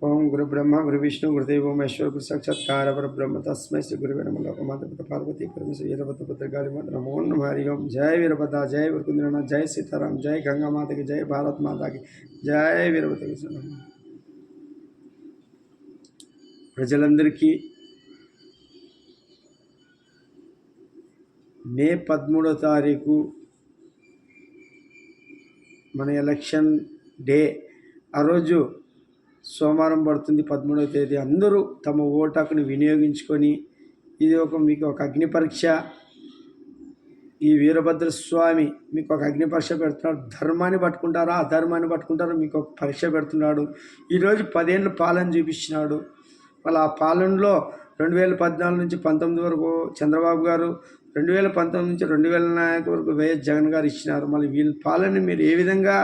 ओम गुरु ब्रह्मा गुरु विष्णु गुरुदेव महेश्वर गुरु साक्षात्कार पर ब्रह्म तस्मै श्री गुरुवे नमः। लोक माता पिता पार्वती परमेश्वर वीरभद्र भद्र गाली माता नमो नमः। हरि ओम। जय वीरभद्र, जय वरकुंद्रनाथ, जय सीताराम, जय गंगा माता की, जय भारत माता की, जय वीरभद्र की। ప్రజలందరికీ మే 13వ తారీఖు మన ఎలక్షన్ డే. ఆ రోజు సోమవారం పడుతుంది, 13వ తేదీ. అందరూ తమ ఓటు హక్కుని వినియోగించుకొని, ఇది మీకు ఒక అగ్ని పరీక్ష. ఈ వీరభద్ర స్వామి మీకు ఒక అగ్ని పరీక్ష పెడుతున్నాడు. ధర్మాన్ని పట్టుకుంటారా, అధర్మాన్ని పట్టుకుంటారా, మీకు ఒక పరీక్ష పెడుతున్నాడు. ఈరోజు 10 ఏళ్ళు పాలన చూపించినాడు. మళ్ళీ ఆ పాలనలో 2014 నుంచి 19 వరకు చంద్రబాబు గారు, 2019 నుంచి 2004 వరకు వైఎస్ జగన్ గారు ఇచ్చినారు. మళ్ళీ వీళ్ళ పాలన మీరు ఏ విధంగా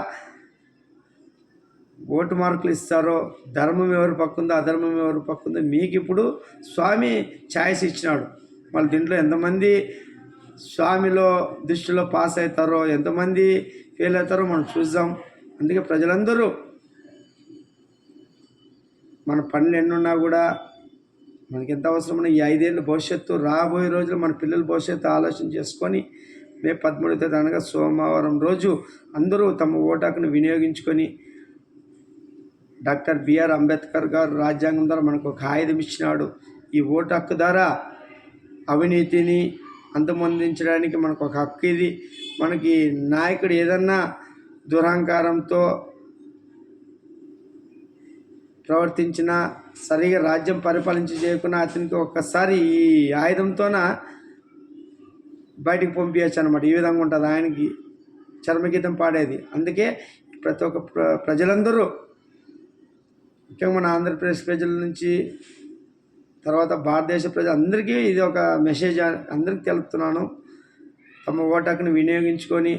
ఓటు మార్కులు ఇస్తారో, ధర్మం ఎవరు పక్కుందో, అధర్మం ఎవరు పక్కుందో మీకు ఇప్పుడు స్వామి ఛాయిస్ ఇచ్చినాడు. మళ్ళీ దీంట్లో ఎంతమంది స్వామిలో దృష్టిలో పాస్ అవుతారో, ఎంతమంది ఫెయిల్ అవుతారో మనం చూద్దాం. అందుకే ప్రజలందరూ మన పనులు ఎన్నున్నా కూడా మనకి ఎంత అవసరమో ఈ 5 ఏళ్ళ భవిష్యత్తు, రాబోయే రోజులు మన పిల్లల భవిష్యత్తు ఆలోచన చేసుకొని మే 13వ తేదీ అనగా సోమవారం రోజు అందరూ తమ ఓటు హక్కును వినియోగించుకొని, డాక్టర్ బిఆర్ అంబేద్కర్ గారు రాజ్యాంగం ద్వారా మనకు ఒక ఆయుధం ఇచ్చినాడు. ఈ ఓటు హక్కు ద్వారా అవినీతిని అంతమొందించడానికి మనకు ఒక హక్కు ఇది. మనకి నాయకుడు ఏదన్నా దురహంకారంతో ప్రవర్తించిన, సరిగా రాజ్యం పరిపాలించి చేయకుండా అతనికి ఒక్కసారి ఈ ఆయుధంతోన బయటికి పంపించచ్చు అనమాట. ఈ విధంగా ఉంటుంది ఆయనకి చర్మగీతం పాడేది. అందుకే ప్రతి ఒక్క ప్రజలందరూ, ముఖ్యంగా మన ఆంధ్రప్రదేశ్ ప్రజల నుంచి తర్వాత భారతదేశ ప్రజలందరికీ ఇది ఒక మెసేజ్ అందరికీ తెలుపుతున్నాను. తమ ఓటు హక్కుని వినియోగించుకొని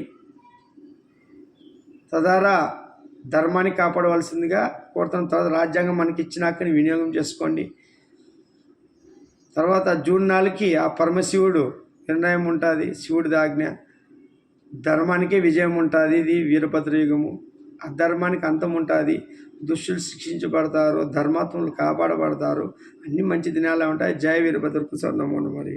తద్వారా ధర్మాన్ని కాపాడవలసిందిగా కోరుతున్న. తర్వాత రాజ్యాంగం మనకి ఇచ్చిన హక్కుని వినియోగం చేసుకోండి. తర్వాత జూన్ 4కి ఆ పరమశివుడు నిర్ణయం ఉంటుంది, శివుడి ఆజ్ఞ. ధర్మానికి విజయం ఉంటుంది. ఇది వీరభద్ర యుగము. అధర్మానికి అంతం ఉంటుంది. దుష్టులు శిక్షించబడతారు, ధర్మాత్ములు కాపాడబడతారు. అన్ని మంచి దినాలే ఉంటాయి. జై వీరభద్ర. నమో నమః.